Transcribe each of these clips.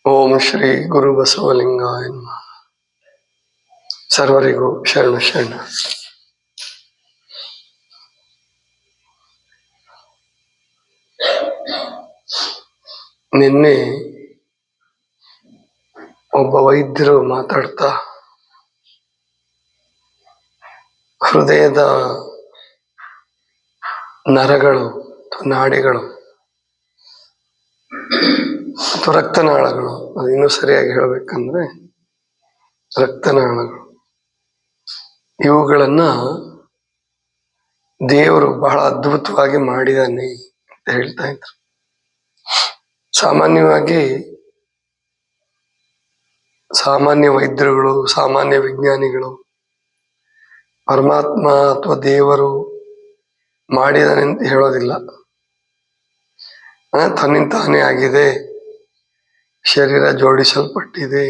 ಓಂ ಶ್ರೀ ಗುರು ಬಸವಲಿಂಗಾಯ ನಮಃ. ಸರ್ವರಿಗೂ ಶರಣ ಶರಣ. ನಿನ್ನೆ ಒಬ್ಬ ವೈದ್ಯರು ಮಾತಾಡ್ತಾ ಹೃದಯದ ನರಗಳು, ನಾಡಿಗಳು ಅಥವಾ ರಕ್ತನಾಳಗಳು, ಅದು ಇನ್ನೂ ಸರಿಯಾಗಿ ಹೇಳಬೇಕಂದ್ರೆ ರಕ್ತನಾಳಗಳು, ಇವುಗಳನ್ನ ದೇವರು ಬಹಳ ಅದ್ಭುತವಾಗಿ ಮಾಡಿದಾನೆ ಅಂತ ಹೇಳ್ತಾ ಇದ್ರು. ಸಾಮಾನ್ಯ ವೈದ್ಯರುಗಳು, ಸಾಮಾನ್ಯ ವಿಜ್ಞಾನಿಗಳು ಪರಮಾತ್ಮ ಅಥವಾ ದೇವರು ಮಾಡಿದಾನೆ ಅಂತ ಹೇಳೋದಿಲ್ಲ. ತನ್ನಿಂತಾನೇ ಆಗಿದೆ, ಶರೀರ ಜೋಡಿಸಲ್ಪಟ್ಟಿದೆ,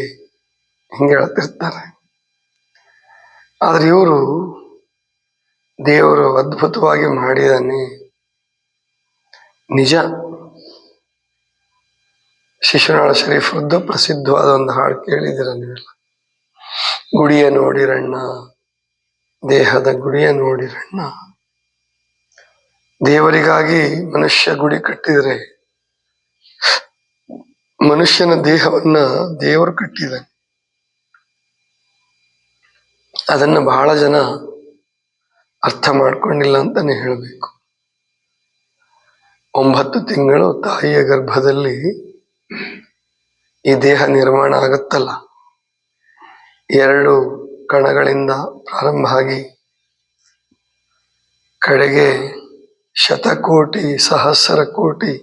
ಹಿಂಗೆ ಹೇಳ್ತಿರ್ತಾರೆ. ಆದ್ರೆ ಇವರು ದೇವರು ಅದ್ಭುತವಾಗಿ ಮಾಡಿದಾನೆ, ನಿಜ. ಶಿಶುನಾಳ ಶರೀಫ್ರದ್ದು ಪ್ರಸಿದ್ಧವಾದ ಒಂದು ಹಾಡು ಕೇಳಿದಿರ ನೀವೆಲ್ಲ. ಗುಡಿಯ ನೋಡಿರಣ್ಣ, ದೇಹದ ಗುಡಿಯ ನೋಡಿರಣ್ಣ. ದೇವರಿಗಾಗಿ ಮನುಷ್ಯ ಗುಡಿ ಕಟ್ಟಿದರೆ ಮನುಷ್ಯನ ದೇಹವನ್ನ ದೇವರು ಕಟ್ಟಿದ್ದಾನೆ. ಅದನ್ನ ಬಹಳ ಜನ ಅರ್ಥ ಮಾಡ್ಕೊಂಡಿಲ್ಲ ಅಂತಾನೆ ಹೇಳಬೇಕು. 9 ತಿಂಗಳು ತಾಯಿಯ ಗರ್ಭದಲ್ಲಿ ಈ ದೇಹ ನಿರ್ಮಾಣ ಆಗುತ್ತಲ್ಲ, 2 ಕಣಗಳಿಂದ ಪ್ರಾರಂಭ ಆಗಿ ಕಡೆಗೆ ಶತಕೋಟಿ ಸಹಸ್ರ ಕೋಟಿ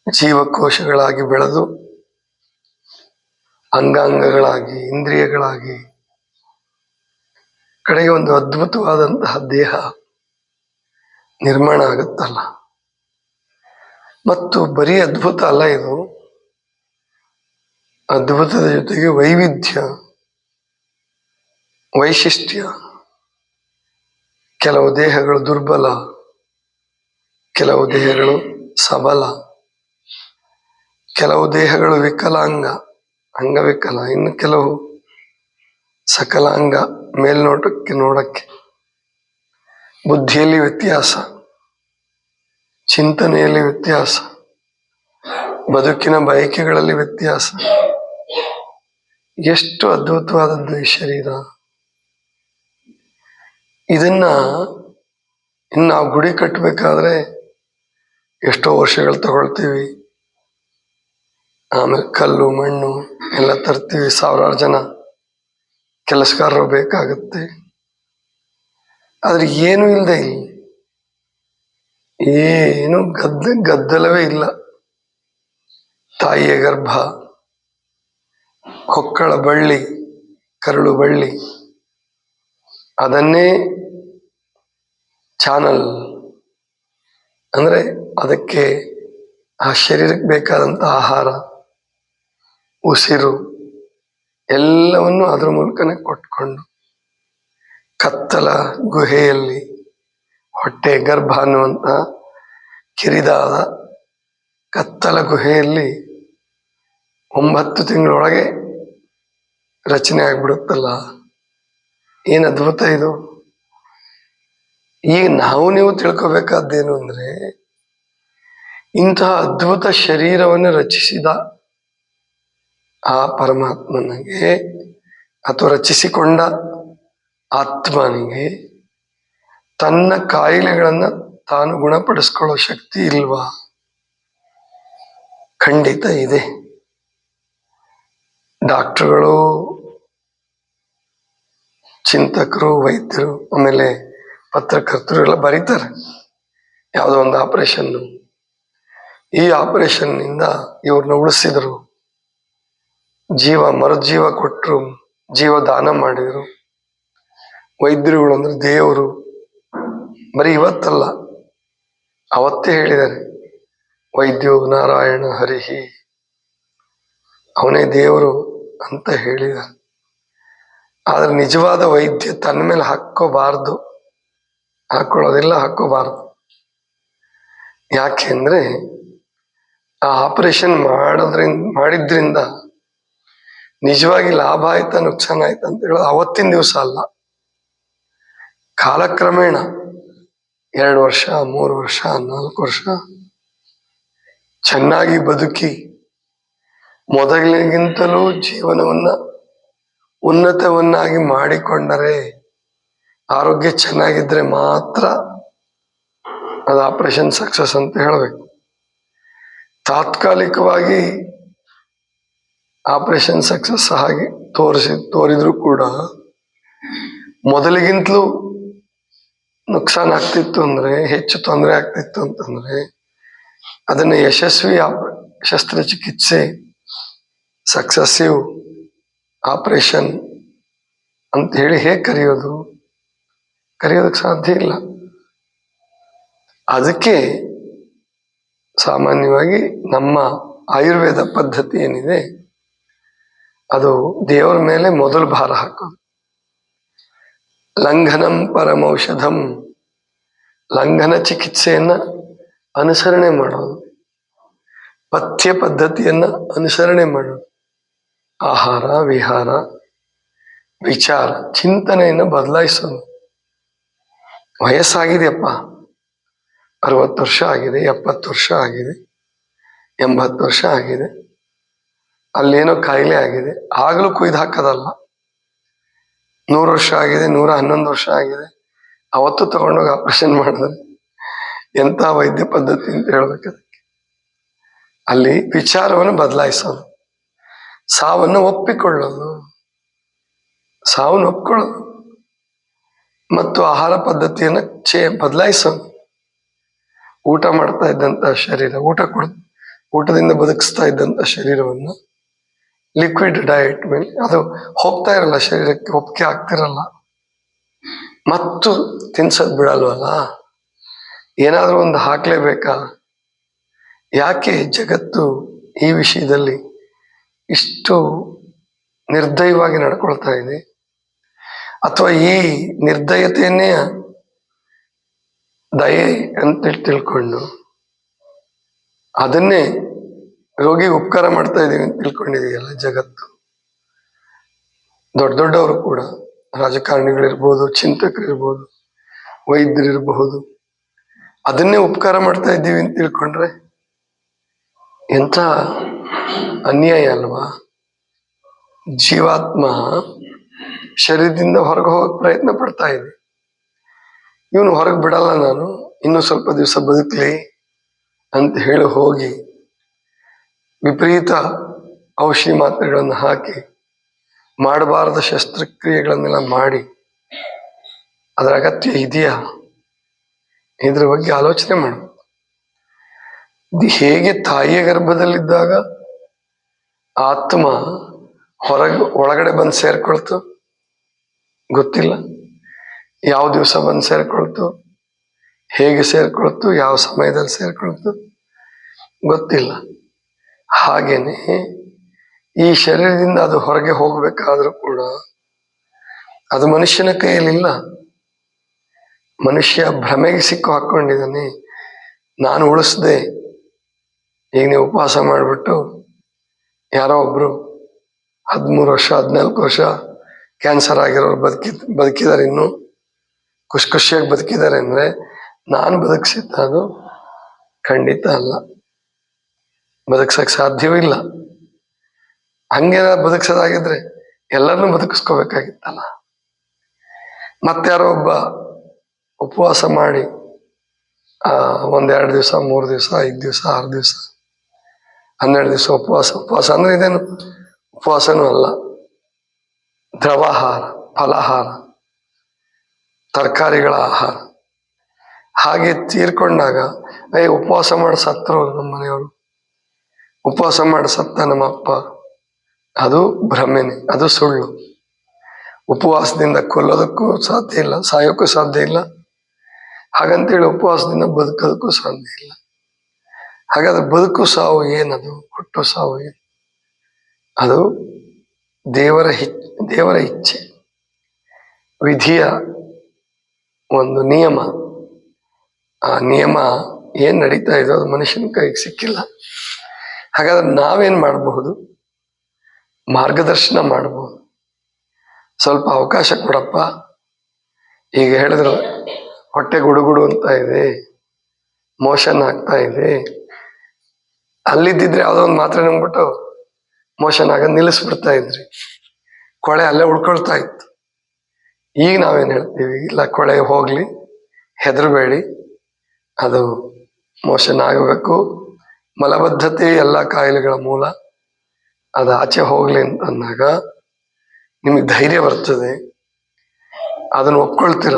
ಜೀವಕೋಶಗಳಾಗಿ ಬೆಳೆದು ಅಂಗಾಂಗಗಳಾಗಿ, ಇಂದ್ರಿಯಗಳಾಗಿ, ಕಡೆಗೆ ಒಂದು ಅದ್ಭುತವಾದಂತಹ ದೇಹ ನಿರ್ಮಾಣ ಆಗುತ್ತಲ್ಲ. ಮತ್ತು ಬರೀ ಅದ್ಭುತ ಅಲ್ಲ, ಇದು ಅದ್ಭುತದ ಜೊತೆಗೆ ವೈವಿಧ್ಯ, ವೈಶಿಷ್ಟ್ಯ. ಕೆಲವು ದೇಹಗಳು ದುರ್ಬಲ, ಕೆಲವು ದೇಹಗಳು ಸಬಲ, ಕೆಲವು ದೇಹಗಳು ವಿಕಲಾಂಗ, ಅಂಗವಿಕಲ, ಇನ್ನು ಕೆಲವು ಸಕಲಾಂಗ. ಮೇಲ್ನೋಟಕ್ಕೆ ನೋಡಕ್ಕೆ ಬುದ್ಧಿಯಲ್ಲಿ ವ್ಯತ್ಯಾಸ, ಚಿಂತನೆಯಲ್ಲಿ ವ್ಯತ್ಯಾಸ, ಬದುಕಿನ ಬಯಕೆಗಳಲ್ಲಿ ವ್ಯತ್ಯಾಸ. ಎಷ್ಟು ಅದ್ಭುತವಾದದ್ದು ಈ ಶರೀರ. ಇದನ್ನ ಇನ್ನು ನಾವು ಗುಡಿ ಕಟ್ಟಬೇಕಾದ್ರೆ ಎಷ್ಟೋ ವರ್ಷಗಳು ತಗೊಳ್ತೀವಿ. ಆಮೇಲೆ ಕಲ್ಲು ಮಣ್ಣು ಎಲ್ಲ ತರ್ತೀವಿ, 1000 ಜನ ಕೆಲಸಗಾರರು ಬೇಕಾಗುತ್ತೆ. ಆದ್ರೆ ಏನು ಇಲ್ಲದೆ ಇಲ್ಲಿ ಏನು ಗದ್ದಲವೇ ಇಲ್ಲ. ತಾಯಿಯ ಗರ್ಭ, ಹೊಕ್ಕಳ ಬಳ್ಳಿ, ಕರುಳು ಬಳ್ಳಿ, ಅದನ್ನೇ ಚಾನಲ್ ಅಂದ್ರೆ ಅದಕ್ಕೆ ಆ ಶರೀರಕ್ಕೆ ಬೇಕಾದಂತ ಆಹಾರ, ಉಸಿರು ಎಲ್ಲವನ್ನು ಅದ್ರ ಮೂಲಕನೇ ಕೊಟ್ಕೊಂಡು ಕತ್ತಲ ಗುಹೆಯಲ್ಲಿ, ಹೊಟ್ಟೆ ಗರ್ಭ ಅನ್ನುವಂತ ಕಿರಿದಾದ ಕತ್ತಲ ಗುಹೆಯಲ್ಲಿ 9 ತಿಂಗಳೊಳಗೆ ರಚನೆ ಆಗ್ಬಿಡುತ್ತಲ್ಲ. ಏನ್ ಅದ್ಭುತ ಇದು. ಈಗ ನೀವು ತಿಳ್ಕೋಬೇಕಾದ್ದೇನು ಅಂದ್ರೆ, ಇಂತಹ ಅದ್ಭುತ ಶರೀರವನ್ನು ರಚಿಸಿದ ಆ ಪರಮಾತ್ಮನಿಗೆ ಅಥವಾ ರಚಿಸಿಕೊಂಡ ಆತ್ಮನಿಗೆ ತನ್ನ ಕಾಯಿಲೆಗಳನ್ನ ತಾನು ಗುಣಪಡಿಸ್ಕೊಳ್ಳೋ ಶಕ್ತಿ ಇಲ್ವಾ? ಖಂಡಿತ ಇದೆ. ಡಾಕ್ಟರ್ಗಳು, ಚಿಂತಕರು, ವೈದ್ಯರು, ಆಮೇಲೆ ಪತ್ರಕರ್ತರು ಎಲ್ಲ ಬರೀತಾರೆ ಯಾವುದೋ ಒಂದು ಆಪರೇಷನ್, ಈ ಆಪರೇಷನ್ ನಿಂದ ಇವ್ರನ್ನ ಉಳಿಸಿದ್ರು, ಮರುಜೀವ ಕೊಟ್ಟರು, ಜೀವ ದಾನ ಮಾಡಿದ್ರು. ವೈದ್ಯರುಗಳು ಅಂದ್ರೆ ದೇವರು. ಬರೀ ಇವತ್ತಲ್ಲ, ಅವತ್ತೇ ಹೇಳಿದ್ದಾರೆ, ವೈದ್ಯೋ ನಾರಾಯಣ ಹರಿಹಿ, ಅವನೇ ದೇವರು ಅಂತ ಹೇಳಿದ್ದಾರೆ. ಆದ್ರೆ ನಿಜವಾದ ವೈದ್ಯ ತನ್ನ ಮೇಲೆ ಹಾಕೊಳ್ಳೋದಿಲ್ಲ, ಹಾಕೋಬಾರ್ದು. ಯಾಕೆಂದ್ರೆ ಆ ಆಪರೇಷನ್ ಮಾಡಿದ್ರಿಂದ ನಿಜವಾಗಿ ಲಾಭ ಆಯ್ತಾ ನುಕ್ಸಾನ ಆಯ್ತಾ ಅಂತ ಹೇಳೋದು ಅವತ್ತಿನ ದಿವಸ ಅಲ್ಲ, ಕಾಲಕ್ರಮೇಣ 2 ವರ್ಷ 3 ವರ್ಷ 4 ವರ್ಷ ಚೆನ್ನಾಗಿ ಬದುಕಿ ಮೊದಲಿಗಿಂತಲೂ ಜೀವನವನ್ನ ಉನ್ನತವನ್ನಾಗಿ ಮಾಡಿಕೊಂಡರೆ, ಆರೋಗ್ಯ ಚೆನ್ನಾಗಿದ್ರೆ ಮಾತ್ರ ಅದು ಆಪರೇಷನ್ ಸಕ್ಸಸ್ ಅಂತ ಹೇಳಬೇಕು. ತಾತ್ಕಾಲಿಕವಾಗಿ ಆಪರೇಷನ್ ಸಕ್ಸಸ್ ಆಗಿ ತೋರಿದ್ರು ಕೂಡ ಮೊದಲಿಗಿಂತಲೂ ನುಕ್ಸಾನ್ ಆಗ್ತಿತ್ತು ಅಂದ್ರೆ, ಹೆಚ್ಚು ತೊಂದರೆ ಆಗ್ತಿತ್ತು ಅಂತಂದ್ರೆ ಅದನ್ನ ಯಶಸ್ವಿ ಶಸ್ತ್ರಚಿಕಿತ್ಸೆ, ಸಕ್ಸಸ್ಸಿವ್ ಆಪರೇಷನ್ ಅಂತ ಹೇಳಿ ಹೇಗೆ ಕರೆಯೋದಕ್ಕೆ ಸಾಧ್ಯ ಇಲ್ಲ. ಅದಕ್ಕೆ ಸಾಮಾನ್ಯವಾಗಿ ನಮ್ಮ ಆಯುರ್ವೇದ ಪದ್ಧತಿ ಏನಿದೆ ಅದು ದೇವರ ಮೇಲೆ ಮೊದಲು ಭಾರ ಹಾಕೋದು. ಲಂಘನಂ ಪರಮೌಷಧಂ, ಲಂಘನ ಚಿಕಿತ್ಸೆಯನ್ನ ಅನುಸರಣೆ ಮಾಡೋದು, ಪಥ್ಯ ಪದ್ಧತಿಯನ್ನ ಅನುಸರಣೆ ಮಾಡೋದು, ಆಹಾರ ವಿಹಾರ ವಿಚಾರ ಚಿಂತನೆಯನ್ನು ಬದಲಾಯಿಸೋದು. ವಯಸ್ಸಾಗಿದೆಯಪ್ಪ, 60 ವರ್ಷ ಆಗಿದೆ, 70 ವರ್ಷ ಆಗಿದೆ, 80 ವರ್ಷ ಆಗಿದೆ, ಅಲ್ಲೇನೋ ಕಾಯಿಲೆ ಆಗಿದೆ, ಆಗಲೂ ಕುಯ್ದು ಹಾಕೋದಲ್ಲ. 100 ವರ್ಷ ಆಗಿದೆ, 111 ವರ್ಷ ಆಗಿದೆ, ಅವತ್ತು ತಗೊಂಡೋಗಿ ಆಪರೇಷನ್ ಮಾಡಿದ್ರೆ ಎಂಥ ವೈದ್ಯ ಪದ್ಧತಿ ಅಂತ ಹೇಳ್ಬೇಕದಕ್ಕೆ. ಅಲ್ಲಿ ವಿಚಾರವನ್ನು ಬದಲಾಯಿಸೋದು, ಸಾವನ್ನು ಒಪ್ಪಿಕೊಳ್ಳೋದು, ಸಾವನ್ನು ಒಪ್ಕೊಳ್ಳೋದು ಮತ್ತು ಆಹಾರ ಪದ್ಧತಿಯನ್ನು ಬದಲಾಯಿಸೋದು. ಊಟ ಮಾಡ್ತಾ ಇದ್ದಂತ ಶರೀರ, ಊಟದಿಂದ ಬದುಕಿಸ್ತಾ ಇದ್ದಂತ ಶರೀರವನ್ನು ಲಿಕ್ವಿಡ್ ಡಯಟ್ ಮೇಲೆ ಅದು ಹೋಗ್ತಾ ಇರಲ್ಲ, ಶರೀರಕ್ಕೆ ಒಪ್ಪಿಗೆ ಆಗ್ತಿರಲ್ಲ, ಮತ್ತು ತಿನ್ಸೋದು ಬಿಡಲ್ವಲ್ಲ, ಏನಾದರೂ ಒಂದು ಹಾಕ್ಲೇಬೇಕಾ? ಯಾಕೆ ಜಗತ್ತು ಈ ವಿಷಯದಲ್ಲಿ ಇಷ್ಟು ನಿರ್ದಯವಾಗಿ ನಡ್ಕೊಳ್ತಾ ಇದೆ? ಅಥವಾ ಈ ನಿರ್ದಯತೆಯನ್ನೇ ದಯೆ ಅಂತ ತಿಳ್ಕೊಂಡು ಅದನ್ನೇ ರೋಗಿ ಉಪಕಾರ ಮಾಡ್ತಾ ಇದೀವಿ ಅಂತ ತಿಳ್ಕೊಂಡಿದೆಯಲ್ಲ ಜಗತ್ತು. ದೊಡ್ಡವರು ಕೂಡ, ರಾಜಕಾರಣಿಗಳಿರ್ಬೋದು, ಚಿಂತಕರಿರ್ಬೋದು, ವೈದ್ಯರಿರಬಹುದು, ಅದನ್ನೇ ಉಪಕಾರ ಮಾಡ್ತಾ ಇದ್ದೀವಿ ಅಂತ ತಿಳ್ಕೊಂಡ್ರೆ ಎಂಥ ಅನ್ಯಾಯ ಅಲ್ವಾ? ಜೀವಾತ್ಮ ಶರೀರದಿಂದ ಹೊರಗೆ ಹೋಗಕ್ಕೆ ಪ್ರಯತ್ನ ಪಡ್ತಾ ಇದೆ, ಇವನು ಹೊರಗೆ ಬಿಡಲ್ಲ, ನಾನು ಇನ್ನೂ ಸ್ವಲ್ಪ ದಿವಸ ಬದುಕಲಿ ಅಂತ ಹೇಳಿ ಹೋಗಿ ವಿಪರೀತ ಔಷಧಿ ಮಾತ್ರೆಗಳನ್ನು ಹಾಕಿ ಮಾಡಬಾರದ ಶಸ್ತ್ರಕ್ರಿಯೆಗಳನ್ನೆಲ್ಲ ಮಾಡಿ ಅದರ ಅಗತ್ಯ ಇದೆಯಾ? ಇದ್ರ ಬಗ್ಗೆ ಆಲೋಚನೆ ಮಾಡು. ಹೇಗೆ ತಾಯಿಯ ಗರ್ಭದಲ್ಲಿದ್ದಾಗ ಆತ್ಮ ಒಳಗಡೆ ಬಂದು ಸೇರ್ಕೊಳ್ತು ಗೊತ್ತಿಲ್ಲ, ಯಾವ ದಿವಸ ಬಂದು ಸೇರ್ಕೊಳ್ತು, ಹೇಗೆ ಸೇರ್ಕೊಳ್ತು, ಯಾವ ಸಮಯದಲ್ಲಿ ಸೇರ್ಕೊಳ್ತು ಗೊತ್ತಿಲ್ಲ. ಹಾಗೇನೆ ಈ ಶರೀರದಿಂದ ಅದು ಹೊರಗೆ ಹೋಗ್ಬೇಕಾದ್ರೂ ಕೂಡ ಅದು ಮನುಷ್ಯನ ಕೈಯಲ್ಲಿಲ್ಲ. ಮನುಷ್ಯ ಭ್ರಮೆಗೆ ಸಿಕ್ಕು ಹಾಕೊಂಡಿದ್ದಾನೆ, ನಾನು ಉಳಿಸ್ದೆ. ಈಗ ನೀವು ಉಪವಾಸ ಮಾಡಿಬಿಟ್ಟು ಯಾರೋ ಒಬ್ರು 13 ವರ್ಷ 14 ವರ್ಷ ಕ್ಯಾನ್ಸರ್ ಆಗಿರೋರು ಬದುಕಿದ್ದಾರೆ, ಇನ್ನೂ ಖುಷಿಯಾಗಿ ಬದುಕಿದ್ದಾರೆ ಅಂದ್ರೆ ನಾನು ಬದುಕಿಸಿದ್ದ? ಅದು ಖಂಡಿತ ಅಲ್ಲ, ಬದುಕ್ಸಕ್ ಸಾಧ್ಯವೂ ಇಲ್ಲ. ಹಂಗೇನ ಬದುಕ್ಸೋದಾಗಿದ್ರೆ ಎಲ್ಲರನ್ನೂ ಬದುಕಿಸ್ಕೋಬೇಕಾಗಿತ್ತಲ್ಲ. ಮತ್ತಾರೋ ಒಬ್ಬ ಉಪವಾಸ ಮಾಡಿ 1-2 ದಿವಸ 3 ದಿವಸ 5 ದಿವಸ 6 ದಿವಸ 12 ದಿವಸ ಉಪವಾಸ ಅಂದ್ರೆ ಇದೇನು ಉಪವಾಸನೂ ಅಲ್ಲ, ದ್ರವಾಹಾರ, ಫಲಾಹಾರ, ತರಕಾರಿಗಳ ಆಹಾರ. ಹಾಗೆ ತೀರ್ಕೊಂಡಾಗ ಉಪವಾಸ ಮಾಡಿ ಸತ್ತರು ನಮ್ಮ ಮನೆಯವರು, ಉಪವಾಸ ಮಾಡಿ ಸತ್ತ ನಮ್ಮ ಅಪ್ಪ, ಅದು ಭ್ರಮೆನೆ, ಅದು ಸುಳ್ಳು. ಉಪವಾಸದಿಂದ ಕೊಲ್ಲೋದಕ್ಕೂ ಸಾಧ್ಯ ಇಲ್ಲ, ಸಾಯೋಕ್ಕೂ ಸಾಧ್ಯ ಇಲ್ಲ. ಹಾಗಂತೇಳಿ ಉಪವಾಸದಿಂದ ಬದುಕೋದಕ್ಕೂ ಸಾಧ್ಯ ಇಲ್ಲ. ಹಾಗಾದ್ರೆ ಬದುಕು ಸಾವು ಏನದು? ಹುಟ್ಟು ಸಾವು ಏನು? ಅದು ದೇವರ ಇಚ್ಛೆ, ವಿಧಿಯ ಒಂದು ನಿಯಮ. ಆ ನಿಯಮ ಏನ್ ನಡೀತಾ ಇದೆ ಅದು ಮನುಷ್ಯನ ಕೈಗೆ ಸಿಕ್ಕಿಲ್ಲ. ಹಾಗಾದ್ರೆ ನಾವೇನ್ ಮಾಡಬಹುದು? ಮಾರ್ಗದರ್ಶನ ಮಾಡಬಹುದು. ಸ್ವಲ್ಪ ಅವಕಾಶ ಕೊಡಪ್ಪ. ಈಗ ಹೇಳಿದ್ರು ಹೊಟ್ಟೆ ಗುಡುಗುಡು ಅಂತ ಇದೆ, ಮೋಷನ್ ಆಗ್ತಾ ಇದೆ, ಅಲ್ಲಿದ್ದಿದ್ರೆ ಯಾವುದೋ ಒಂದು ಮಾತ್ರೆ ನಂಬಿಟ್ಟು ಮೋಷನ್ ಆಗೋದು ನಿಲ್ಲಿಸ್ಬಿಡ್ತಾ ಇದ್ರಿ, ಕೊಳೆ ಅಲ್ಲೇ ಉಳ್ಕೊಳ್ತಾ ಇತ್ತು. ಈಗ ನಾವೇನ್ ಹೇಳ್ತೀವಿ, ಇಲ್ಲ ಕೊಳೆ ಹೋಗ್ಲಿ, ಹೆದರಬೇಡಿ, ಅದು ಮೋಷನ್ ಆಗಬೇಕು, ಮಲಬದ್ಧತೆ ಎಲ್ಲ ಕಾಯಿಲೆಗಳ ಮೂಲ, ಅದು ಆಚೆ ಹೋಗ್ಲಿ ಅಂತ ಅಂದಾಗ ನಿಮಗೆ ಧೈರ್ಯ ಬರ್ತದೆ, ಅದನ್ನು ಒಪ್ಕೊಳ್ತೀರ,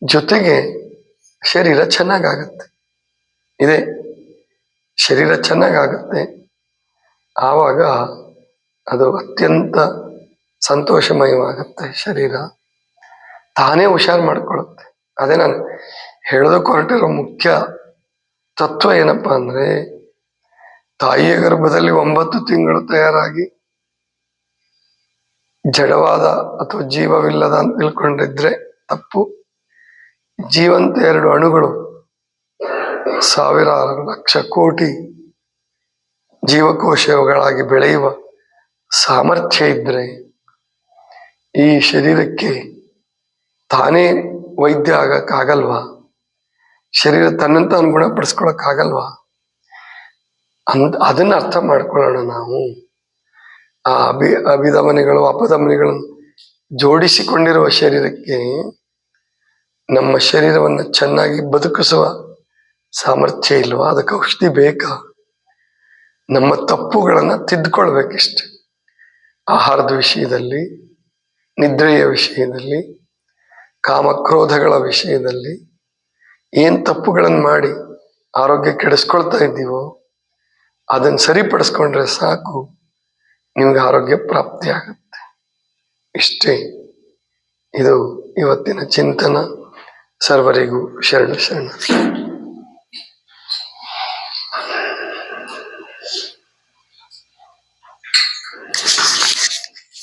ಜೊತೆಗೆ ಶರೀರ ಚೆನ್ನಾಗಾಗತ್ತೆ. ಇದೆ, ಶರೀರ ಚೆನ್ನಾಗಾಗತ್ತೆ, ಆವಾಗ ಅದು ಅತ್ಯಂತ ಸಂತೋಷಮಯವಾಗತ್ತೆ. ಶರೀರ ತಾನೇ ಹುಷಾರು ಮಾಡ್ಕೊಳ್ಳುತ್ತೆ. ಅದೇ ನಾನು ಹೇಳೋದಕ್ಕೆ ಹೊರಟಿರೋ ಮುಖ್ಯ ತತ್ವ ಏನಪ್ಪಾ ಅಂದ್ರೆ, ತಾಯಿಯ ಗರ್ಭದಲ್ಲಿ 9 ತಿಂಗಳು ತಯಾರಾಗಿ ಜಡವಾದ ಅಥವಾ ಜೀವವಿಲ್ಲದ ಅಂತ ತಿಳ್ಕೊಂಡಿದ್ರೆ ತಪ್ಪು. ಜೀವಂತ 2 ಅಣುಗಳು, ಸಾವಿರಾರು ಲಕ್ಷ ಕೋಟಿ ಜೀವಕೋಶಗಳಾಗಿ ಬೆಳೆಯುವ ಸಾಮರ್ಥ್ಯ ಇದ್ರೆ ಈ ಶರೀರಕ್ಕೆ ತಾನೇ ವೈದ್ಯ ಆಗಕ್ಕಾಗಲ್ವಾ? ಶರೀರ ತನ್ನಂತ ಗುಣಪಡಿಸ್ಕೊಳಕ್ಕಾಗಲ್ವಾ? ಅದನ್ನ ಅರ್ಥ ಮಾಡ್ಕೊಳ್ಳೋಣ ನಾವು. ಆ ಅಭಿಧಮನಿಗಳು ಅಪಧಮನಿಗಳನ್ನು ಜೋಡಿಸಿಕೊಂಡಿರುವ ಶರೀರಕ್ಕೆ ನಮ್ಮ ಶರೀರವನ್ನು ಚೆನ್ನಾಗಿ ಬದುಕಿಸುವ ಸಾಮರ್ಥ್ಯ ಇಲ್ವಾ? ಅದಕ್ಕೆ ಔಷಧಿ ಬೇಕಾ? ನಮ್ಮ ತಪ್ಪುಗಳನ್ನ ತಿದ್ದುಕೊಳ್ಬೇಕಿಷ್ಟೆ. ಆಹಾರದ ವಿಷಯದಲ್ಲಿ, ನಿದ್ರೆಯ ವಿಷಯದಲ್ಲಿ, ಕಾಮಕ್ರೋಧಗಳ ವಿಷಯದಲ್ಲಿ ಏನ್ ತಪ್ಪುಗಳನ್ನು ಮಾಡಿ ಆರೋಗ್ಯ ಕೆಡಿಸ್ಕೊಳ್ತಾ ಇದ್ದೀವೋ ಅದನ್ನು ಸರಿಪಡಿಸ್ಕೊಂಡ್ರೆ ಸಾಕು, ನಿಮ್ಗೆ ಆರೋಗ್ಯ ಪ್ರಾಪ್ತಿ ಆಗುತ್ತೆ. ಇಷ್ಟೇ, ಇದು ಇವತ್ತಿನ ಚಿಂತನ. ಸರ್ವರಿಗೂ ಶರಣ.